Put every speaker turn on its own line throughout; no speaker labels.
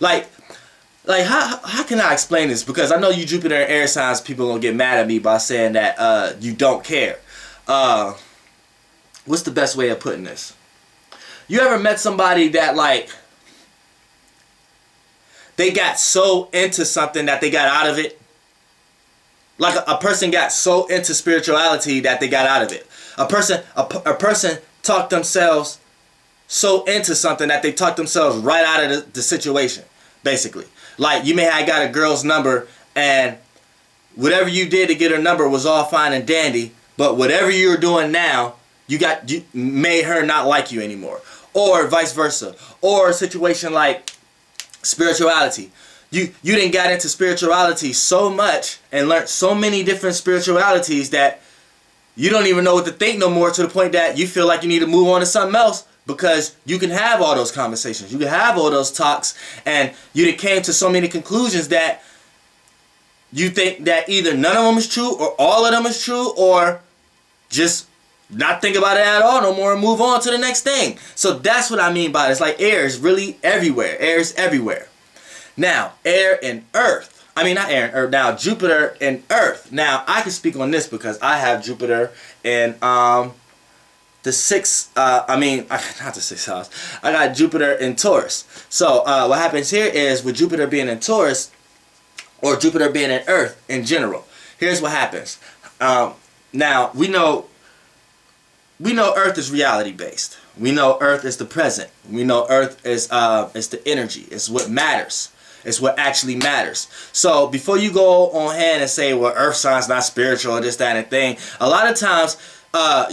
Like, how can I explain this? Because I know you Jupiter and air signs, people gonna get mad at me by saying that you don't care. What's the best way of putting this? You ever met somebody that like they got so into something that they got out of it? Like a person got so into spirituality that they got out of it. A person talked themselves so into something that they talked themselves right out of the situation, basically. Like, you may have got a girl's number, and whatever you did to get her number was all fine and dandy, but whatever you're doing now, you made her not like you anymore. Or vice versa. Or a situation like spirituality. You didn't got into spirituality so much and learned so many different spiritualities that you don't even know what to think no more, to the point that you feel like you need to move on to something else, because you can have all those conversations, you can have all those talks, and you came to so many conclusions that you think that either none of them is true or all of them is true, or just not think about it at all no more and move on to the next thing. So that's what I mean by it. It's like air is really everywhere. Air is everywhere. Now, air and earth. I mean, not air and earth. Now, Jupiter and earth. Now, I can speak on this because I have Jupiter in the sixth, not the sixth house. I got Jupiter in Taurus. So, what happens here is with Jupiter being in Taurus, or Jupiter being in earth in general, here's what happens. Now, we know earth is reality based. We know earth is the present. We know earth is the energy. It's what matters. It's what actually matters. So before you go on hand and say, well, earth signs not spiritual or this, that, and thing, a lot of times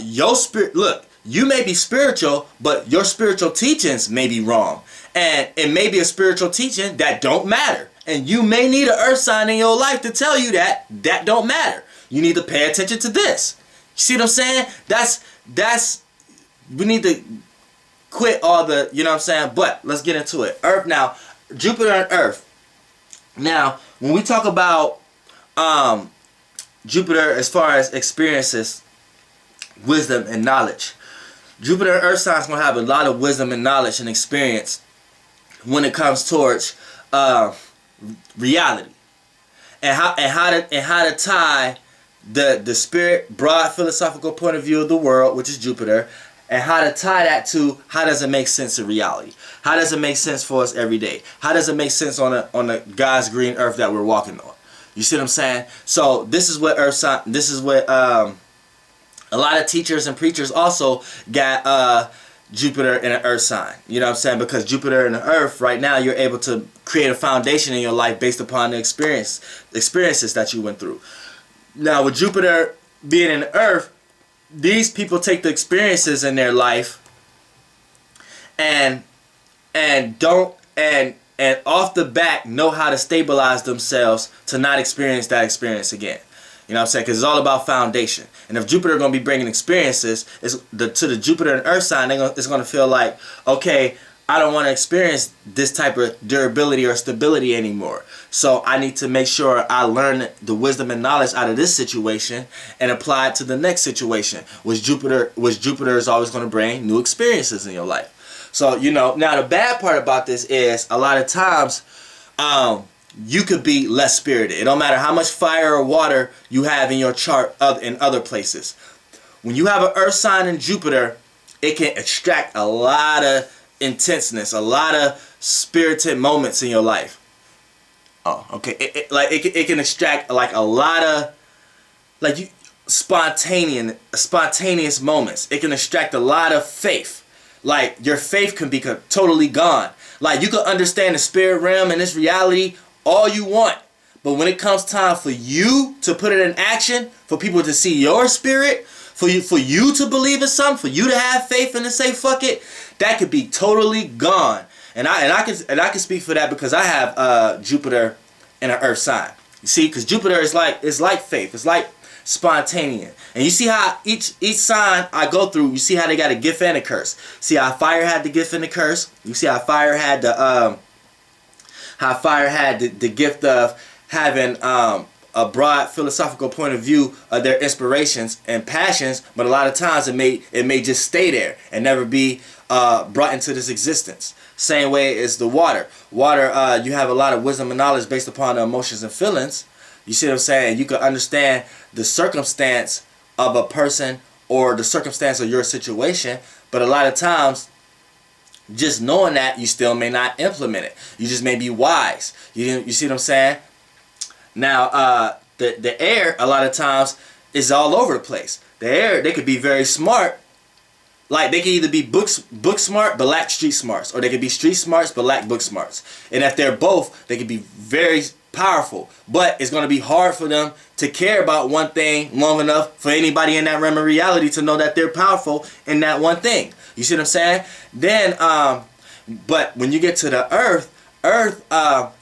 your spirit, look, you may be spiritual, but your spiritual teachings may be wrong. And it may be a spiritual teaching that don't matter. And you may need an earth sign in your life to tell you that don't matter. You need to pay attention to this. You see what I'm saying? That's we need to quit all the, you know what I'm saying? But let's get into it. Earth now, Jupiter and earth. Now, when we talk about Jupiter as far as experiences, wisdom and knowledge, Jupiter and earth signs going to have a lot of wisdom and knowledge and experience when it comes towards reality. And how to tie the spirit, broad philosophical point of view of the world, which is Jupiter, and how to tie that to how does it make sense in reality? How does it make sense for us every day? How does it make sense on the God's green earth that we're walking on? You see what I'm saying? So this is what a lot of teachers and preachers also got Jupiter in an earth sign. You know what I'm saying? Because Jupiter in the earth, right now, you're able to create a foundation in your life based upon the experiences that you went through. Now, with Jupiter being in the earth, these people take the experiences in their life and off the bat know how to stabilize themselves to not experience that experience again. You know what I'm saying? Because it's all about foundation. And if Jupiter going to be bringing experiences, to the Jupiter and Earth sign, it's going to feel like, okay, I don't want to experience this type of durability or stability anymore. So I need to make sure I learn the wisdom and knowledge out of this situation and apply it to the next situation, which Jupiter is always going to bring new experiences in your life. So, you know, now the bad part about this is a lot of times you could be less spirited. It don't matter how much fire or water you have in your chart in other places. When you have an earth sign in Jupiter, it can extract a lot of intenseness, a lot of spirited moments in your life. Oh, okay. It can extract like a lot of spontaneous moments. It can extract a lot of faith. Like your faith can be totally gone. Like you can understand the spirit realm and this reality all you want, but when it comes time for you to put it in action, for people to see your spirit, for you to believe in something, for you to have faith and to say fuck it, that could be totally gone. And I can speak for that because I have Jupiter in an earth sign. You see, because Jupiter is like faith. It's like spontaneous. And you see how each sign I go through, you see how they got a gift and a curse. See how fire had the gift and the curse. You see how fire had the gift of having broad philosophical point of view of their inspirations and passions, but a lot of times it may just stay there and never be brought into this existence. Same way as the water. Water, you have a lot of wisdom and knowledge based upon the emotions and feelings. You see what I'm saying? You can understand the circumstance of a person or the circumstance of your situation, but a lot of times, just knowing that, you still may not implement it. You just may be wise. You see what I'm saying? Now, the air, a lot of times, is all over the place. The air, they could be very smart. Like, they can either be book smart but lack street smarts, or they could be street smarts but lack book smarts. And if they're both, they could be very powerful. But it's going to be hard for them to care about one thing long enough for anybody in that realm of reality to know that they're powerful in that one thing. You see what I'm saying? Then, but when you get to the earth,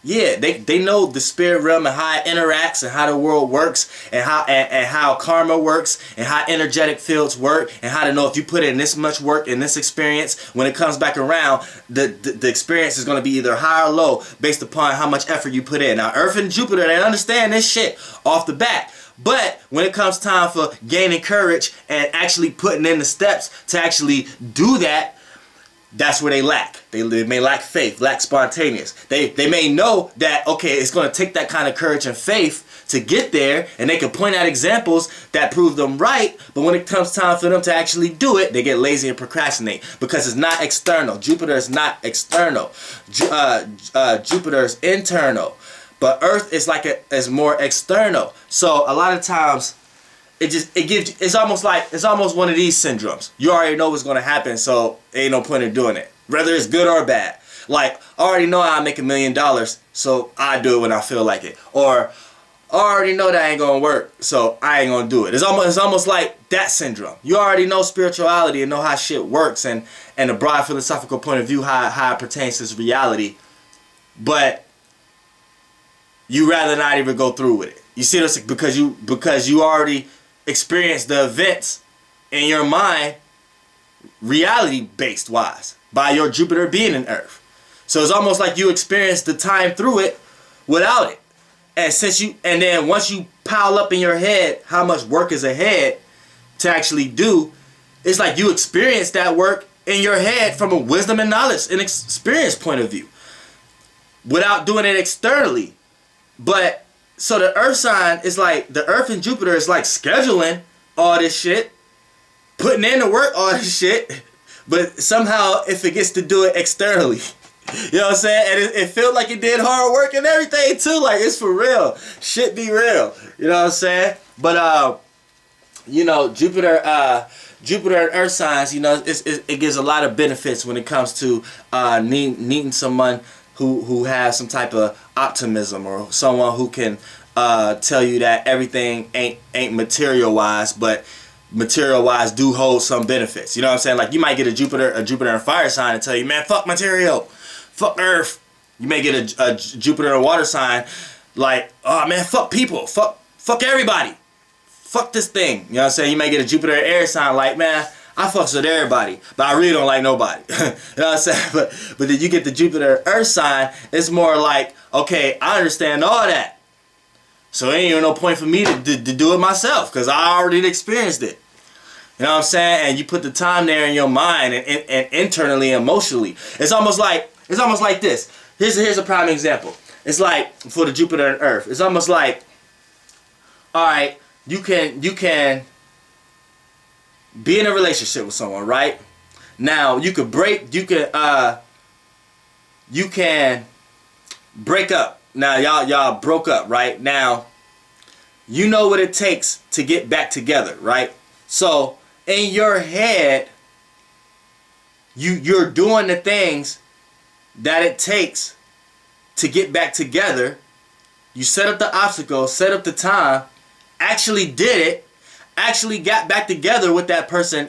yeah, they know the spirit realm and how it interacts and how the world works and how karma works and how energetic fields work and how to know if you put in this much work in this experience, when it comes back around, the experience is going to be either high or low based upon how much effort you put in. Now, Earth and Jupiter, they understand this shit off the bat. But when it comes time for gaining courage and actually putting in the steps to actually do that, that's where they lack. They may lack faith, lack spontaneous. They may know that, okay, it's going to take that kind of courage and faith to get there, and they can point out examples that prove them right, but when it comes time for them to actually do it, they get lazy and procrastinate because it's not external. Jupiter is not external. Jupiter is internal. But Earth is more external. So a lot of times it's almost one of these syndromes. You already know what's gonna happen, so ain't no point in doing it. Whether it's good or bad. Like, I already know I make $1 million, so I do it when I feel like it. Or I already know that ain't gonna work, so I ain't gonna do it. It's almost like that syndrome. You already know spirituality and know how shit works and a broad philosophical point of view how it pertains to this reality. But you rather not even go through with it. You see this because you already experienced the events in your mind, reality based wise, by your Jupiter being in Earth. So it's almost like you experienced the time through it without it. And then once you pile up in your head how much work is ahead to actually do, it's like you experienced that work in your head from a wisdom and knowledge and experience point of view without doing it externally. But so the Earth sign is like, the Earth and Jupiter is like scheduling all this shit, putting in the work, all this shit, but somehow it forgets to do it externally. You know what I'm saying? And it felt like it did hard work and everything too. Like, it's for real. Shit be real. You know what I'm saying? But you know, Jupiter and Earth signs, you know, it gives a lot of benefits when it comes to needing someone who has some type of optimism, or someone who can tell you that everything ain't material wise, but material wise do hold some benefits. You know what I'm saying? Like, you might get a Jupiter and fire sign and tell you, man, fuck material, fuck Earth. You may get a Jupiter and water sign like, oh man, fuck people, fuck everybody, fuck this thing. You know what I'm saying? You may get a Jupiter and air sign like, man, I fucks with everybody, but I really don't like nobody. You know what I'm saying? But then you get the Jupiter Earth sign, it's more like, okay, I understand all that, so ain't even no point for me to do it myself, because I already experienced it. You know what I'm saying? And you put the time there in your mind and internally, emotionally. It's almost like this. Here's a prime example. It's like, for the Jupiter and Earth, it's almost like, all right, you can be in a relationship with someone, right? Now you can break up. Now y'all broke up, right? Now you know what it takes to get back together, right? So in your head, you're doing the things that it takes to get back together. You set up the obstacle, set up the time, actually did it, actually got back together with that person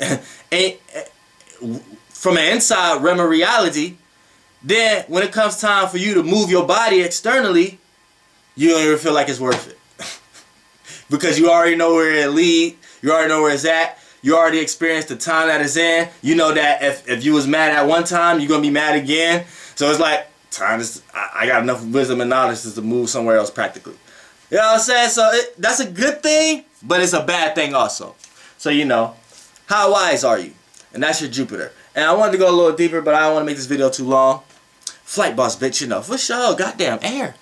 from an inside realm of reality. Then when it comes time for you to move your body externally, you don't even feel like it's worth it. Because you already know where it leads, you already know where it's at, you already experienced the time that it's in. You know that if you was mad at one time, you're going to be mad again. So it's like, I got enough wisdom and knowledge to move somewhere else practically. You know what I'm saying? So that's a good thing, but it's a bad thing also. So, you know, how wise are you? And that's your Jupiter. And I wanted to go a little deeper, but I don't want to make this video too long. Flight boss, bitch, you know. For sure. Goddamn air.